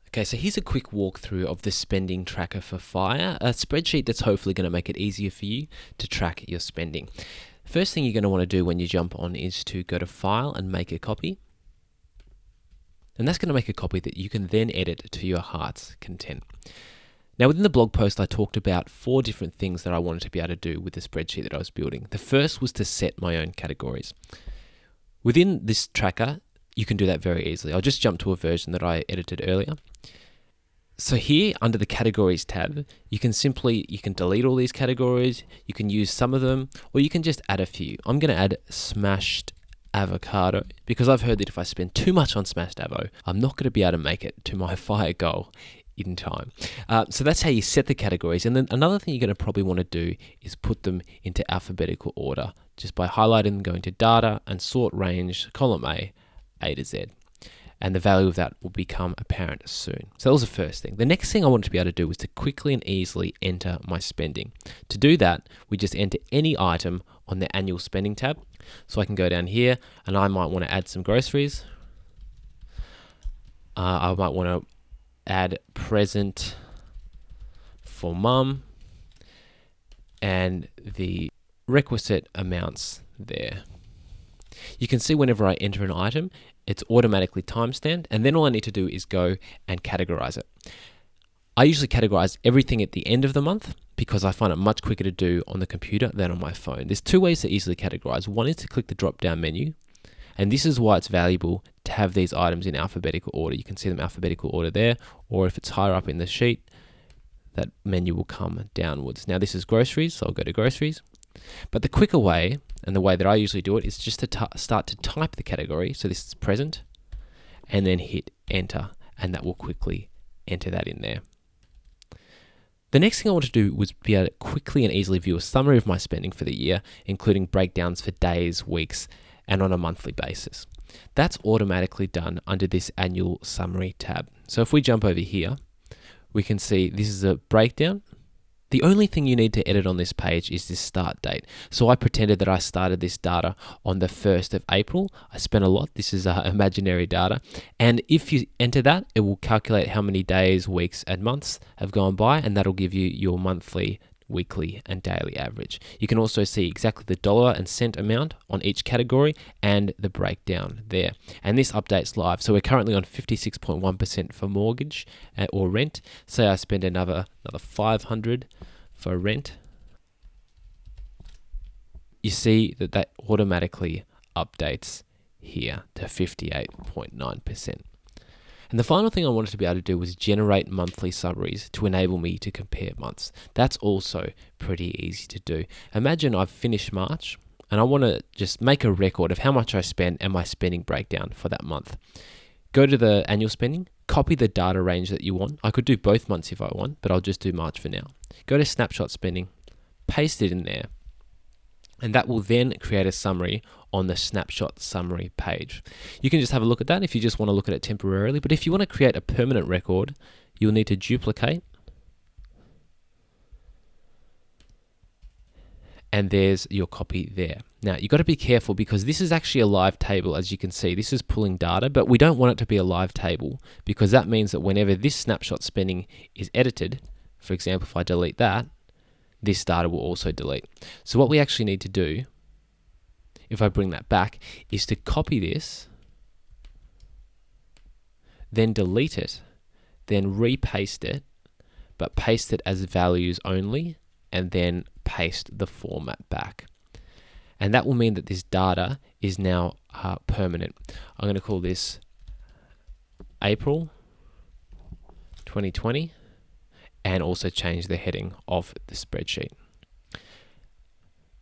Okay, so here's a quick walkthrough of the spending tracker for Fire, a spreadsheet that's hopefully going to make it easier for you to track your spending. First thing you're going to want to do when you jump on is to go to File and make a copy. And that's going to make a copy that you can then edit to your heart's content. Now, within the blog post, I talked about 4 different things that I wanted to be able to do with the spreadsheet that I was building. The first was to set my own categories. Within this tracker, you can do that very easily. I'll just jump to a version that I edited earlier. So here, under the categories tab, you can delete all these categories, you can use some of them, or you can just add a few. I'm going to add smashed avocado because I've heard that if I spend too much on smashed avo, I'm not going to be able to make it to my Fire goal in time. So that's how you set the categories. And then another thing you're going to probably want to do is put them into alphabetical order, just by highlighting them, going to data and sort range, column A to Z. And the value of that will become apparent soon. So that was the first thing. The next thing I wanted to be able to do was to quickly and easily enter my spending. To do that, we just enter any item on the annual spending tab. So I can go down here and I might want to add some groceries. I might want to add present for mum and the requisite amounts there. You can see whenever I enter an item, it's automatically timestamped, and then all I need to do is go and categorize it. I usually categorize everything at the end of the month because I find it much quicker to do on the computer than on my phone. There's 2 ways to easily categorize. One is to click the drop-down menu, and this is why it's valuable to have these items in alphabetical order. You can see them alphabetical order there, or if it's higher up in the sheet, that menu will come downwards. Now this is groceries, so I'll go to groceries. But the quicker way, and the way that I usually do it, is just to start to type the category. So this is present, and then hit enter, and that will quickly enter that in there. The next thing I wanted to do was be able to quickly and easily view a summary of my spending for the year, including breakdowns for days, weeks, and on a monthly basis. That's automatically done under this annual summary tab. So if we jump over here, we can see this is a breakdown. The only thing you need to edit on this page is this start date. So I pretended that I started this data on the 1st of April. I spent a lot. This is imaginary data. And if you enter that, it will calculate how many days, weeks, and months have gone by, and that'll give you your monthly, weekly, and daily average. You can also see exactly the dollar and cent amount on each category and the breakdown there. And this updates live. So we're currently on 56.1% for mortgage or rent. Say I spend another $500 for rent. You see that automatically updates here to 58.9%. And the final thing I wanted to be able to do was generate monthly summaries to enable me to compare months. That's also pretty easy to do. Imagine I've finished March and I want to just make a record of how much I spent and my spending breakdown for that month. Go to the annual spending, copy the data range that you want. I could do both months if I want, but I'll just do March for now. Go to snapshot spending, paste it in there, and that will then create a summary on the snapshot summary page. You can just have a look at that if you just want to look at it temporarily, but if you want to create a permanent record, you'll need to duplicate, and there's your copy there. Now, you've got to be careful because this is actually a live table. As you can see, this is pulling data, but we don't want it to be a live table because that means that whenever this snapshot spending is edited, for example, if I delete that, this data will also delete. So what we actually need to do, if I bring that back, is to copy this, then delete it, then repaste it, but paste it as values only, and then paste the format back. And that will mean that this data is now permanent. I'm going to call this April 2020 and also change the heading of the spreadsheet.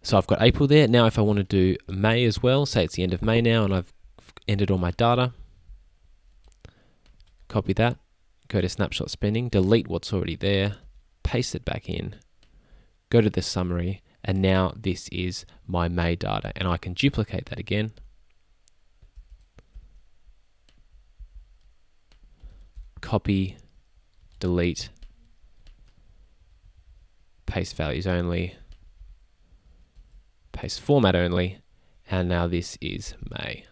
So I've got April there. Now if I want to do May as well, say it's the end of May now and I've entered all my data, copy that, go to snapshot spending, delete what's already there, paste it back in, go to the summary, and now this is my May data, and I can duplicate that again. Copy, delete, paste values only, paste format only, and now this is May.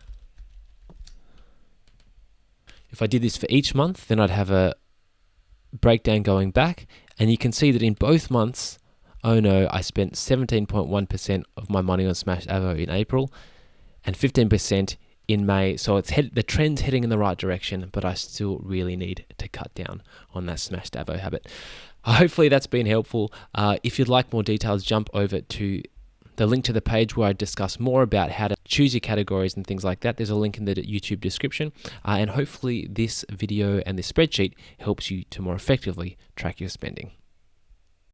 If I did this for each month, then I'd have a breakdown going back, and you can see that in both months, oh no, I spent 17.1% of my money on Smashed Avo in April and 15% in May. So the trend's heading in the right direction, but I still really need to cut down on that Smashed Avo habit. Hopefully that's been helpful. If you'd like more details, jump over to the link to the page where I discuss more about how to choose your categories and things like that. There's a link in the YouTube description. And hopefully this video and this spreadsheet helps you to more effectively track your spending.